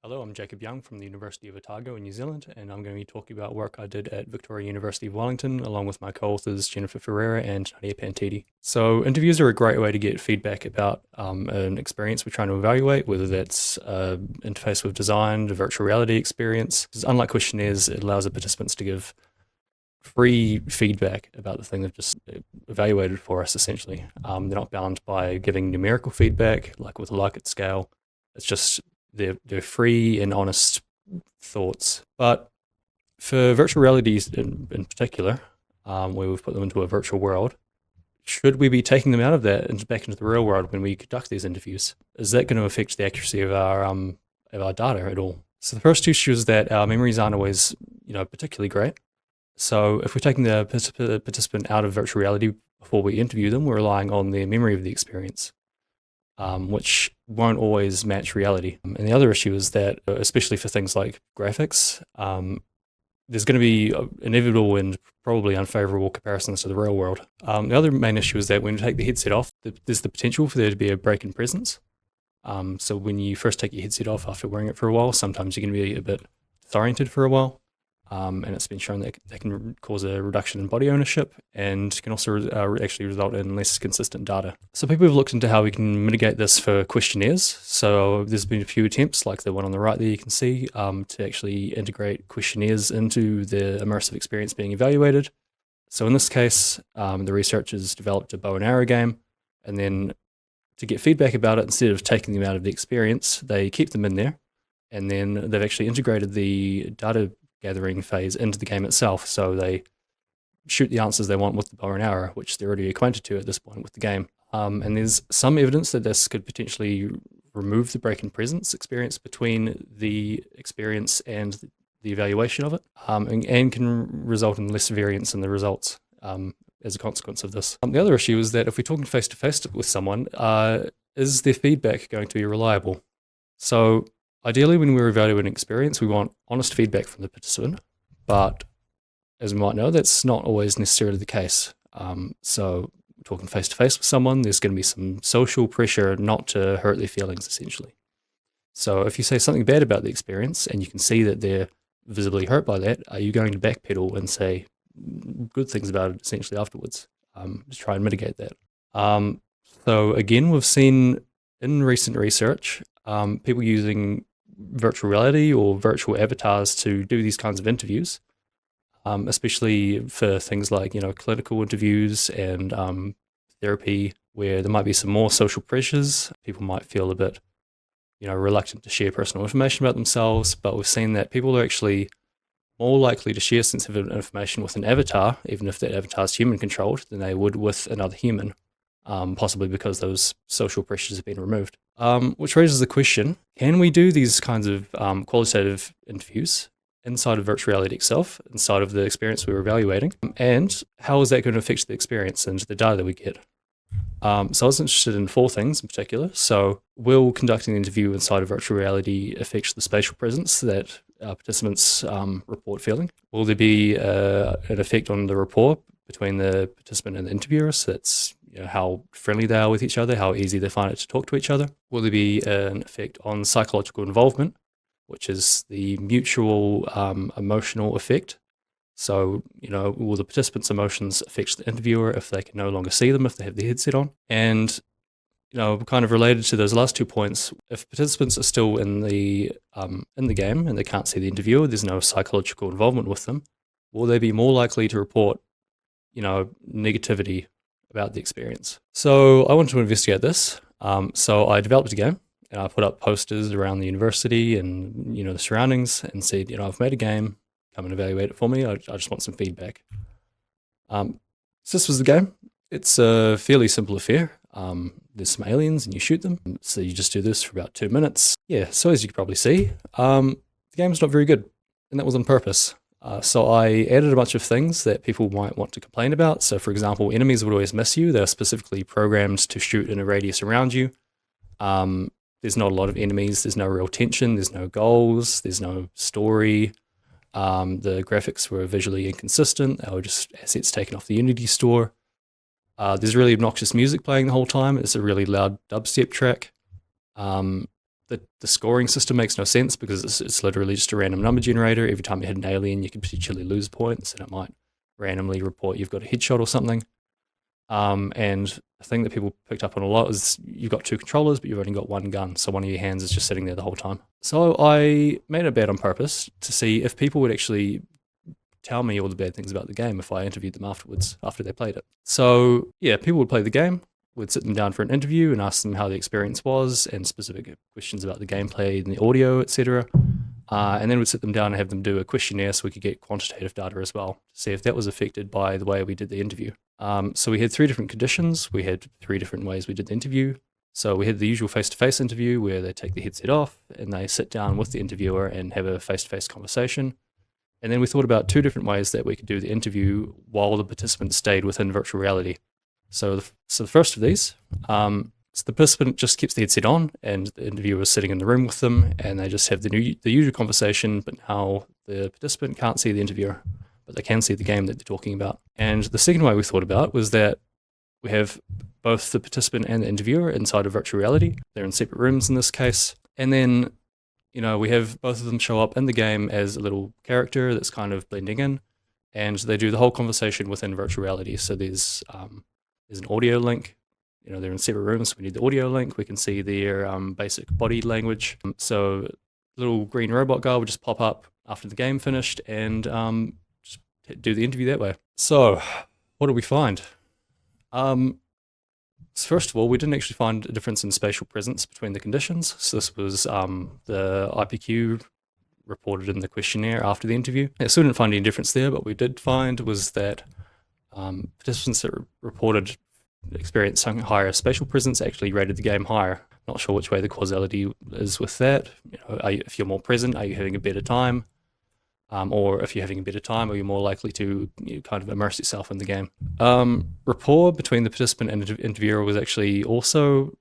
Hello, I'm Jacob Young from the University of Otago in New Zealand, and I'm going to be talking about work I did at Victoria University of Wellington, along with my co-authors Jennifer Ferreira and Nadia Pantidi. So interviews are a great way to get feedback about an experience we're trying to evaluate, whether that's interface with design, a virtual reality experience. Because unlike questionnaires, it allows the participants to give free feedback about the thing they've just evaluated for us, essentially. They're not bound by giving numerical feedback, like with a Likert scale. It's just they're free and honest thoughts. But for virtual realities in particular, where we've put them into a virtual world, should we be taking them out of that and back into the real world when we conduct these interviews? Is that going to affect the accuracy of our data at all? So the first issue is that our memories aren't always, particularly great. So if we're taking the participant out of virtual reality before we interview them, we're relying on their memory of the experience, which won't always match reality. And the other issue is that, especially for things like graphics, there's going to be inevitable and probably unfavorable comparisons to the real world. The other main issue is that when you take the headset off, there's the potential for there to be a break in presence. So when you first take your headset off after wearing it for a while, sometimes you're going to be a bit disoriented for a while. And it's been shown that that can cause a reduction in body ownership and can also actually result in less consistent data. So people have looked into how we can mitigate this for questionnaires. So there's been a few attempts, like the one on the right there you can see, to actually integrate questionnaires into the immersive experience being evaluated. So in this case, the researchers developed a bow and arrow game, and then to get feedback about it, instead of taking them out of the experience, they keep them in there, and then they've actually integrated the data gathering phase into the game itself. So they shoot the answers they want with the bow and arrow, which they're already acquainted to at this point with the game. And there's some evidence that this could potentially remove the break in presence experience between the experience and the evaluation of it, and can result in less variance in the results as a consequence of this. The other issue is that if we're talking face-to-face with someone, is their feedback going to be reliable? So ideally, when we're evaluating experience, we want honest feedback from the participant, but as we might know, that's not always necessarily the case. So talking face-to-face with someone, there's going to be some social pressure not to hurt their feelings, essentially. So if you say something bad about the experience and you can see that they're visibly hurt by that, are you going to backpedal and say good things about it, essentially, afterwards, to try and mitigate that? So again, we've seen in recent research, people using virtual reality or virtual avatars to do these kinds of interviews, especially for things like, clinical interviews and therapy, where there might be some more social pressures. People might feel a bit, reluctant to share personal information about themselves, but we've seen that people are actually more likely to share sensitive information with an avatar, even if that avatar is human controlled, than they would with another human. Possibly because those social pressures have been removed. Which raises the question, can we do these kinds of qualitative interviews inside of virtual reality itself, inside of the experience we were evaluating? And how is that going to affect the experience and the data that we get? So I was interested in 4 things in particular. So will conducting an interview inside of virtual reality affect the spatial presence that participants report feeling? Will there be an effect on the rapport between the participant and the interviewer? So that's how friendly they are with each other, how easy they find it to talk to each other. Will there be an effect on psychological involvement, which is the mutual emotional effect? So, will the participants' emotions affect the interviewer if they can no longer see them, if they have the headset on? And, kind of related to those last 2 points, if participants are still in the game and they can't see the interviewer, there's no psychological involvement with them, will they be more likely to report, negativity about the experience? So I wanted to investigate this. So I developed a game, and I put up posters around the university and, the surroundings, and said, I've made a game, come and evaluate it for me. I just want some feedback. So this was the game. It's a fairly simple affair. There's some aliens and you shoot them. So you just do this for about 2 minutes. Yeah, so as you can probably see, the game's not very good, and that was on purpose. So I added a bunch of things that people might want to complain about. So for example, enemies would always miss you. They're specifically programmed to shoot in a radius around you. There's not a lot of enemies. There's no real tension. There's no goals. There's no story. The graphics were visually inconsistent. They were just assets taken off the Unity store. There's really obnoxious music playing the whole time. It's a really loud dubstep track. the scoring system makes no sense because it's literally just a random number generator. Every time you hit an alien, you can potentially lose points, and it might randomly report you've got a headshot or something. And the thing that people picked up on a lot is you've got two controllers, but you've only got one gun, so one of your hands is just sitting there the whole time. So I made a bet on purpose to see if people would actually tell me all the bad things about the game if I interviewed them afterwards, after they played it. So yeah, people would play the game, would sit them down for an interview and ask them how the experience was and specific questions about the gameplay and the audio, etc. And then we'd sit them down and have them do a questionnaire so we could get quantitative data as well to see if that was affected by the way we did the interview. So we had 3 different conditions. We had 3 different ways we did the interview. So we had the usual face-to-face interview where they take the headset off and they sit down with the interviewer and have a face-to-face conversation. And then we thought about 2 different ways that we could do the interview while the participants stayed within virtual reality. So the first of these, so the participant just keeps the headset on and the interviewer is sitting in the room with them and they just have the usual conversation, but now the participant can't see the interviewer, but they can see the game that they're talking about. And the second way we thought about was that we have both the participant and the interviewer inside of virtual reality. They're in separate rooms in this case. And then, we have both of them show up in the game as a little character that's kind of blending in, and they do the whole conversation within virtual reality. So there's an audio link. They're in separate rooms, so we need the audio link. We can see their basic body language. So little green robot guy would just pop up after the game finished and just do the interview that way. So what did we find? First of all, we didn't actually find a difference in spatial presence between the conditions. So this was the IPQ reported in the questionnaire after the interview. Yeah, so we didn't find any difference there, but what we did find was that participants that reported experiencing higher spatial presence actually rated the game higher. Not sure which way the causality is with that. If you're more present, are you having a better time? Or if you're having a better time, are you more likely to kind of immerse yourself in the game? Rapport between the participant and the interviewer was actually also,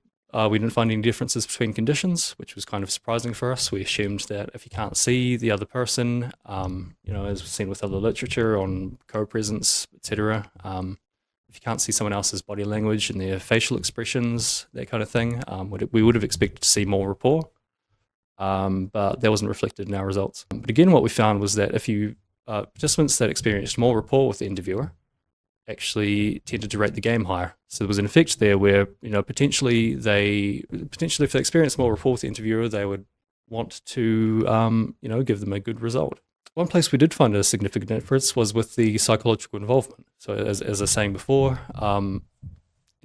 we didn't find any differences between conditions, which was kind of surprising for us. We assumed that if you can't see the other person, as we've seen with other literature on co-presence, etc., if you can't see someone else's body language and their facial expressions, that kind of thing, we would have expected to see more rapport. But that wasn't reflected in our results. But again, what we found was that if participants that experienced more rapport with the interviewer actually tended to rate the game higher. So there was an effect there where, potentially if they experienced more rapport with the interviewer, they would want to, give them a good result. One place we did find a significant difference was with the psychological involvement. So as I was saying before,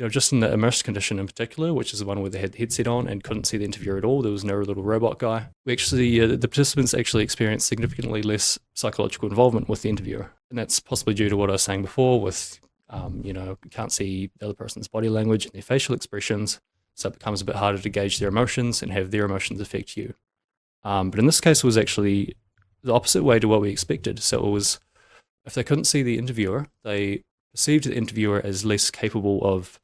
just in the immersed condition in particular, which is the one where they had the headset on and couldn't see the interviewer at all, there was no little robot guy. We actually, the participants actually experienced significantly less psychological involvement with the interviewer. And that's possibly due to what I was saying before with, you can't see the other person's body language and their facial expressions. So it becomes a bit harder to gauge their emotions and have their emotions affect you. But in this case, it was actually the opposite way to what we expected. So it was, if they couldn't see the interviewer, they perceived the interviewer as less capable of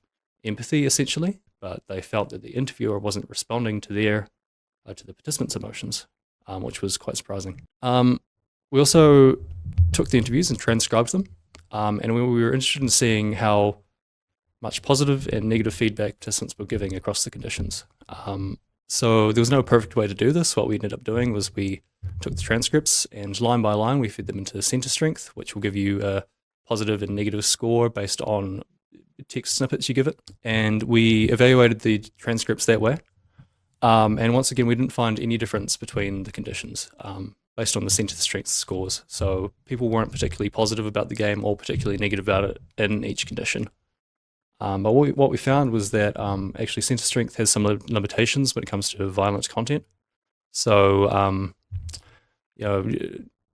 empathy, essentially, but they felt that the interviewer wasn't responding to the participants' emotions, which was quite surprising. We also took the interviews and transcribed them, and we were interested in seeing how much positive and negative feedback participants were giving across the conditions. So there was no perfect way to do this. What we ended up doing was we took the transcripts and line by line we fed them into center strength, which will give you a positive and negative score based on text snippets you give it. And we evaluated the transcripts that way. And once again, we didn't find any difference between the conditions based on the center strength scores. So people weren't particularly positive about the game or particularly negative about it in each condition. But what we found was that actually center strength has some limitations when it comes to violent content. So,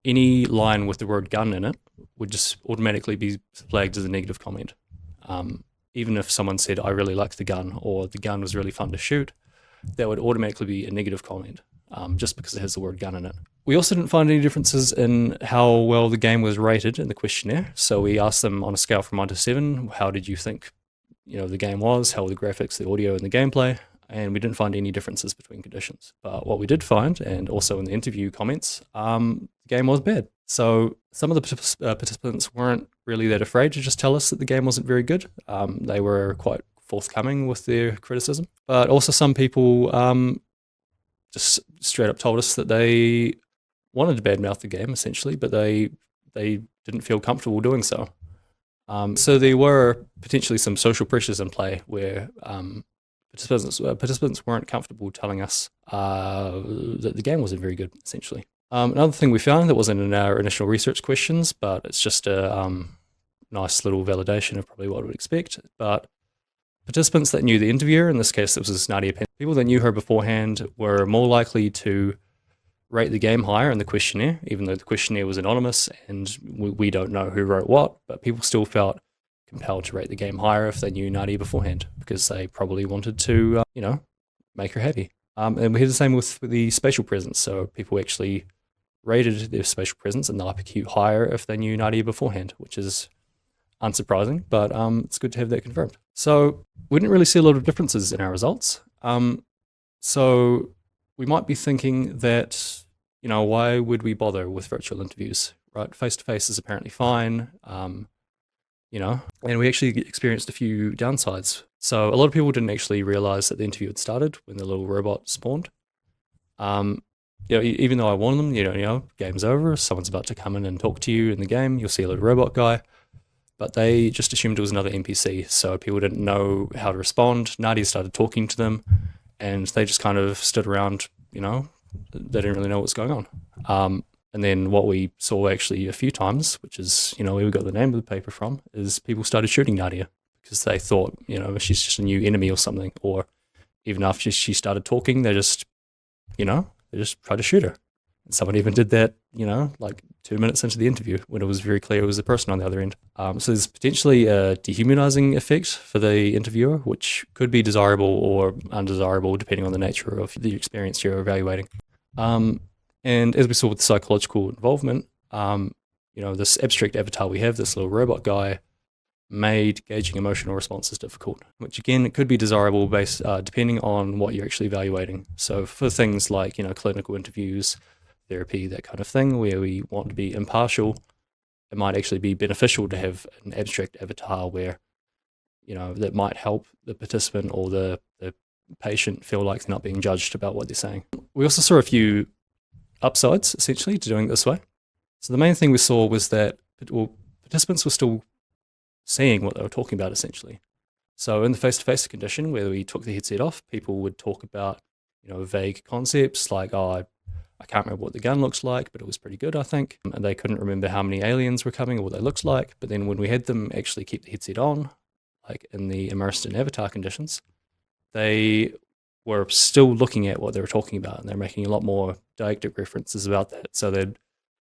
any line with the word gun in it would just automatically be flagged as a negative comment. Even if someone said, I really like the gun, or the gun was really fun to shoot, that would automatically be a negative comment, just because it has the word gun in it. We also didn't find any differences in how well the game was rated in the questionnaire. So we asked them on a scale from 1 to 7, how did you think the game was, how were the graphics, the audio, and the gameplay, and we didn't find any differences between conditions. But what we did find, and also in the interview comments, the game was bad. So some of the participants weren't really that afraid to just tell us that the game wasn't very good. They were quite forthcoming with their criticism. But also some people just straight up told us that they wanted to badmouth the game essentially, but they didn't feel comfortable doing so. So there were potentially some social pressures in play where participants weren't comfortable telling us that the game wasn't very good, essentially. Another thing we found that wasn't in our initial research questions, but it's just a nice little validation of probably what I would expect. But participants that knew the interviewer, in this case it was Nadia, people that knew her beforehand were more likely to rate the game higher in the questionnaire, even though the questionnaire was anonymous and we don't know who wrote what, but people still felt compelled to rate the game higher if they knew Nadia beforehand, because they probably wanted to, make her happy. And we had the same with the spatial presence, so people actually rated their spatial presence and the IPQ higher if they knew Nadia beforehand, which is unsurprising, but it's good to have that confirmed. So we didn't really see a lot of differences in our results. So we might be thinking that, why would we bother with virtual interviews, right? Face-to-face is apparently fine, and we actually experienced a few downsides. So a lot of people didn't actually realize that the interview had started when the little robot spawned. Even though I warned them, game's over, someone's about to come in and talk to you in the game, you'll see a little robot guy, but they just assumed it was another NPC, so people didn't know how to respond. Nadia started talking to them, and they just kind of stood around, they didn't really know what's going on. And then what we saw actually a few times, which is, where we got the name of the paper from, is people started shooting Nadia because they thought, she's just a new enemy or something. Or even after she started talking, they just tried to shoot her. And someone even did that, like 2 minutes into the interview when it was very clear it was a person on the other end. So there's potentially a dehumanizing effect for the interviewer, which could be desirable or undesirable depending on the nature of the experience you're evaluating. And as we saw with psychological involvement, this abstract avatar we have, this little robot guy, made gauging emotional responses difficult, which again, it could be desirable based depending on what you're actually evaluating. So for things like, clinical interviews, therapy, that kind of thing, where we want to be impartial, it might actually be beneficial to have an abstract avatar where, that might help the participant or the patient feel like they're not being judged about what they're saying. We also saw a few upsides, essentially, to doing it this way. So the main thing we saw was that participants were still seeing what they were talking about, essentially. So in the face-to-face condition, where we took the headset off, people would talk about, vague concepts like, I can't remember what the gun looks like, but it was pretty good, I think. And they couldn't remember how many aliens were coming or what they looked like. But then when we had them actually keep the headset on, like in the immersed in avatar conditions, they were still looking at what they were talking about, and they're making a lot more didactic references about that. So they'd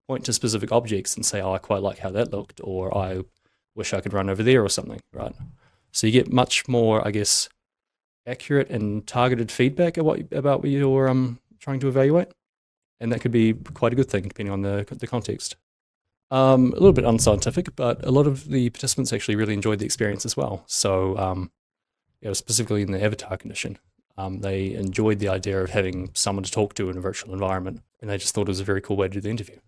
point to specific objects and say, I quite like how that looked, or I wish I could run over there or something, right? So you get much more, I guess, accurate and targeted feedback about what you're trying to evaluate. And that could be quite a good thing, depending on the context. A little bit unscientific, but a lot of the participants actually really enjoyed the experience as well. So, specifically in the avatar condition, they enjoyed the idea of having someone to talk to in a virtual environment, and they just thought it was a very cool way to do the interview.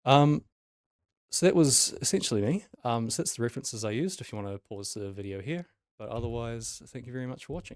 So that was essentially me. So that's the references I used if you want to pause the video here. But otherwise, thank you very much for watching.